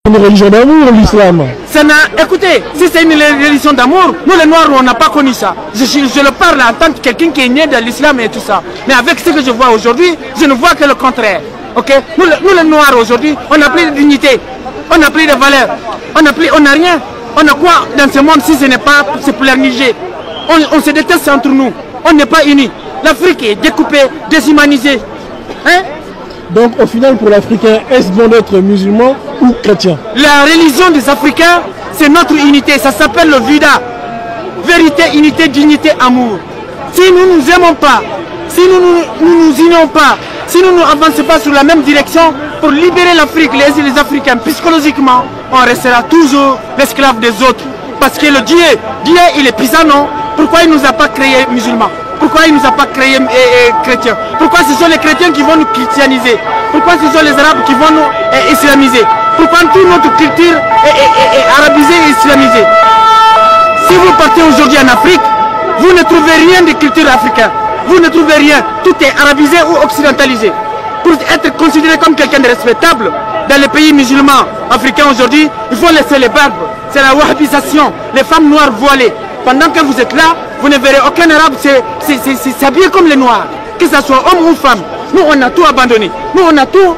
Une religion d'amour, l'islam. Écoutez, si c'est une religion d'amour, nous les Noirs, on n'a pas connu ça. Je le parle en tant que quelqu'un qui est né de l'islam et tout ça. Mais avec ce que je vois aujourd'hui, je ne vois que le contraire. Okay? Nous les Noirs aujourd'hui, on n'a plus de dignité, on n'a plus de valeur, on n'a rien. On a quoi dans ce monde si ce n'est pas se polarisé? On se déteste entre nous, on n'est pas unis. L'Afrique est découpée, déshumanisée. Hein? Donc au final pour l'Africain, est-ce bon d'être musulman ou chrétien? La religion des Africains, c'est notre unité, ça s'appelle le Vida. Vérité, unité, dignité, amour. Si nous ne nous aimons pas, si nous ne nous unions pas, si nous n'avançons pas sur la même direction pour libérer l'Afrique, les Africains, psychologiquement, on restera toujours l'esclave des autres. Parce que le Dieu il est pisano. Pourquoi il ne nous a pas créés musulmans? Pourquoi il ne nous a pas créés chrétiens? Pourquoi ce sont les chrétiens qui vont nous christianiser? Pourquoi ce sont les arabes qui vont nous islamiser? Pourquoi toute notre culture est arabisée et islamisée? Si vous partez aujourd'hui en Afrique, vous ne trouvez rien de culture africaine. Vous ne trouvez rien. Tout est arabisé ou occidentalisé. Pour être considéré comme quelqu'un de respectable dans les pays musulmans africains aujourd'hui, il faut laisser les barbes. C'est la wahhabisation, les femmes noires voilées. Pendant que vous êtes là, vous ne verrez aucun arabe s'habiller comme les noirs, que ce soit homme ou femme. Nous, on a tout abandonné. Nous, on a tout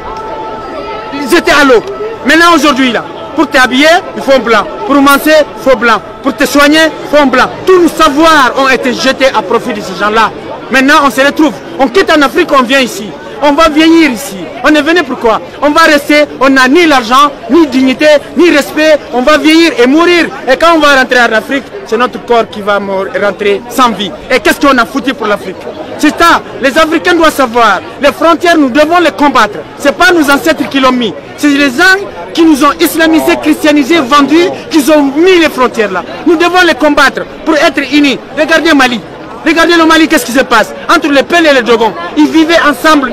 jeté à l'eau. Maintenant, aujourd'hui, là, pour t'habiller, il faut un blanc. Pour manger, il faut blanc. Pour te soigner, il faut un blanc. Tous nos savoirs ont été jetés à profit de ces gens-là. Maintenant, on se retrouve. On quitte en Afrique, on vient ici. On va vieillir ici. On est venu pourquoi? On va rester, on n'a ni l'argent, ni dignité, ni respect. On va vieillir et mourir. Et quand on va rentrer en Afrique, c'est notre corps qui va rentrer sans vie. Et qu'est-ce qu'on a foutu pour l'Afrique? C'est ça. Les Africains doivent savoir. Les frontières, nous devons les combattre. Ce n'est pas nos ancêtres qui l'ont mis. C'est les gens qui nous ont islamisés, christianisés, vendus, qui ont mis les frontières là. Nous devons les combattre pour être unis. Regardez Mali. Regardez le Mali, qu'est-ce qui se passe entre les Peuls et les Dogons. Ils vivaient ensemble,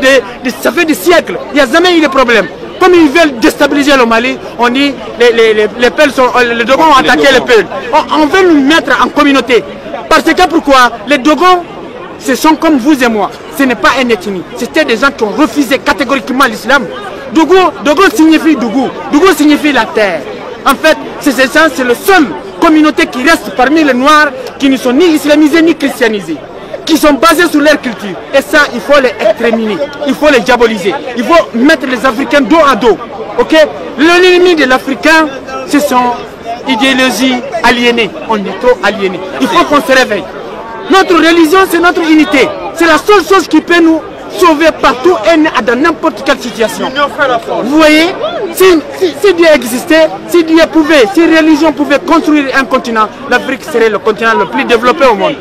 ça fait des siècles. Il n'y a jamais eu de problème. Comme ils veulent déstabiliser le Mali, on dit les Peuls les Dogons ont attaqué les Peuls. On veut nous mettre en communauté. Parce que pourquoi? Les Dogons, ce sont comme vous et moi. Ce n'est pas un ethnie. C'était des gens qui ont refusé catégoriquement l'islam. Dogo signifie Dougou. Dougou signifie la terre. En fait, c'est le seul communauté qui reste parmi les Noirs qui ne sont ni islamisés ni christianisés, qui sont basés sur leur culture. Et ça, il faut les exterminer, il faut les diaboliser, il faut mettre les Africains dos à dos. Ok? L'ennemi de l'Africain, c'est son idéologie aliénée. On est trop aliénés. Il faut qu'on se réveille. Notre religion, c'est notre unité. C'est la seule chose qui peut nous sauver partout et dans n'importe quelle situation. Vous voyez, si Dieu existait, si Dieu pouvait, si religion pouvait construire un continent, l'Afrique serait le continent le plus développé au monde.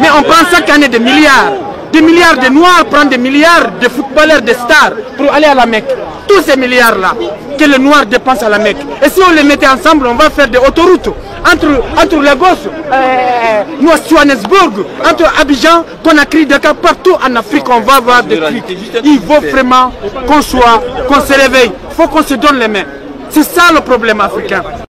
Mais on prend chaque année des milliards de Noirs prennent des milliards de footballeurs, de stars pour aller à la Mecque. Tous ces milliards-là que les Noirs dépensent à la Mecque. Et si on les mettait ensemble, on va faire des autoroutes entre Lagos, Johannesburg, entre Abidjan, Conakry, Dakar, partout en Afrique, on va avoir des trucs. Il faut vraiment qu'on se réveille, il faut qu'on se donne les mains. C'est ça le problème africain.